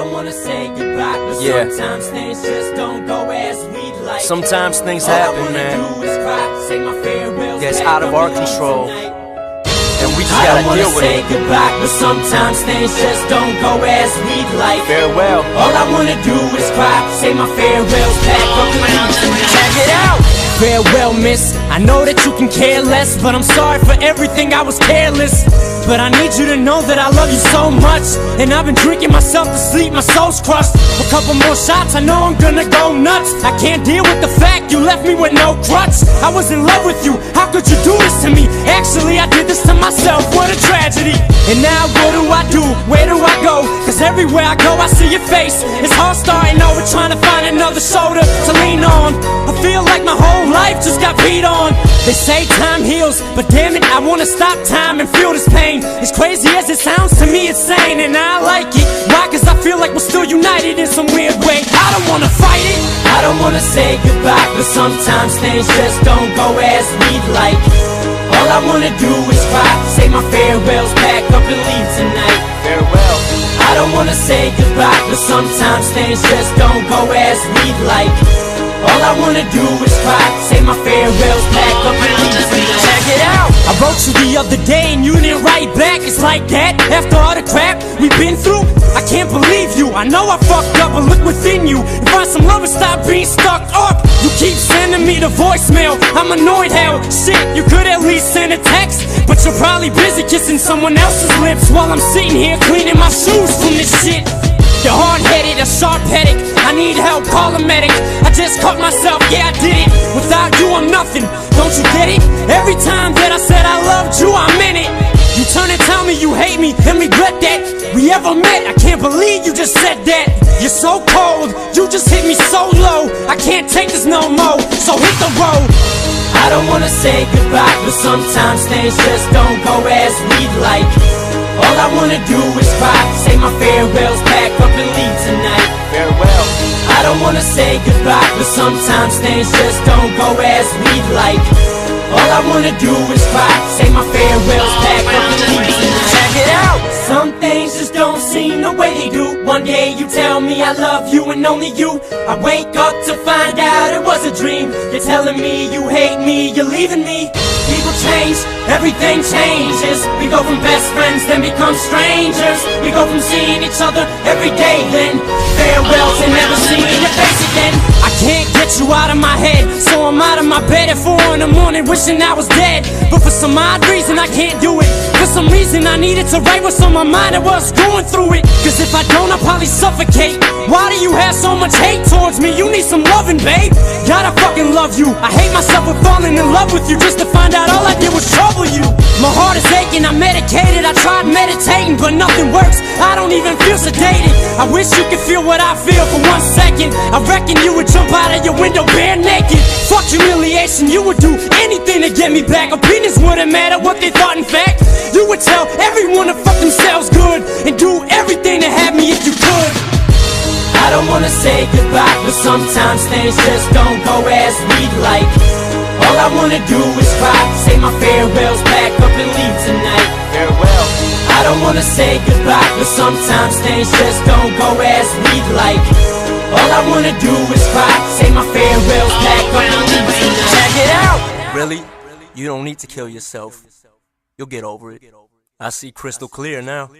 don't wanna say goodbye, but sometimes things just don't go as we'd like. Sometimes things happen, man. That's out of our control, and we just gotta deal with it. I don't wanna say goodbye, but sometimes things just don't go as we'd like. Farewell. All I wanna do is cry, say my farewells, pack up and leave tonight. Check it out. Farewell, miss, I know that you can care less, but I'm sorry for everything, I was careless. But I need you to know that I love you so much, and I've been drinking myself to sleep, my soul's crushed. A couple more shots, I know I'm gonna go nuts. I can't deal with the fact you left me with no crutch. I was in love with you, how could you do this to me? Actually, I did this to myself, what a tragedy. And now what do? Where do I go? Cause everywhere I go I see your face. It's hard starting over, trying to find another shoulder to lean on. I feel like my whole life just got beat on. They say time heals, but damn it, I wanna stop time and feel this pain. As crazy as it sounds to me, it's sane, and I like it. Why? Cause I feel like we're still united in some weird way. I don't wanna fight it, I don't wanna say goodbye, but sometimes things just don't go as we'd like. All I wanna do is cry, say my farewells, pack up and leave tonight. Farewell. I don't wanna say goodbye, but sometimes things just don't go as we'd like. All I wanna do is cry, say my farewells, pack up and leave tonight. Check it out. I wrote you the other day and you didn't write back. It's like that, after all the crap we've been through. I can't believe you, I know I fucked up, but look within you and find some love and stop being stuck up. You keep sending me the voicemail, I'm annoyed how, shit, you could at least send a text. But you're probably busy kissing someone else's lips while I'm sitting here cleaning my shoes from this shit. You're hard-headed, a sharp-headed, I need help, call a medic. I just caught myself, yeah I did it. Without you I'm nothing, don't you get it? Every time that I said I loved you, I meant it. You turn and tell me you hate me and regret that we ever met. I can't believe you just said that. You're so cold, you just hit me so low. I can't take this no more, so hit the road. I don't wanna say goodbye, but sometimes things just don't go as we'd like. All I wanna do is cry, say my farewells, pack up and leave tonight. Farewell. I don't wanna say goodbye, but sometimes things just don't go as we'd like. All I wanna do is cry, say my farewells, pack up and leave tonight. Check it out. Some things just don't seem the way they do. One day you tell me I love you and only you. I wake up to find out it was a dream. You're telling me you hate me, you're leaving me. People change, everything changes. We go from best friends, then become strangers. We go from seeing each other every day, then farewell to never seeing your face again. I can't get you out of my head, so I'm out of my bed at 4 in the morning wishing I was dead. But for some odd reason I can't do it. For some reason I needed to write what's on my mind and what's going through it. Cause if I don't I'll probably suffocate. Why do you have so much hate towards me? You need some loving, babe. God, I fucking love you. I hate myself for falling in love with you just to find out all I did was trouble you. My heart is aching, I'm medicated. I tried meditating but nothing works. I don't even feel sedated. I wish you could feel what I feel for 1 second. I reckon you would jump out of your window bare naked. Fuck humiliation, you would do anything to get me back. Opinions wouldn't matter what they thought, in fact. You would tell everyone to fuck themselves good and do everything to have me if you could. I don't wanna say goodbye, but sometimes things just don't go as we'd like. All I wanna do is cry, say my farewells, pack up and leave tonight. Farewell. I don't wanna say goodbye, but sometimes things just don't go as we'd like. All I wanna do is cry, say my farewells, pack up and leave tonight. Check it out. Really? You don't need to kill yourself. You'll get over it. I see crystal clear now.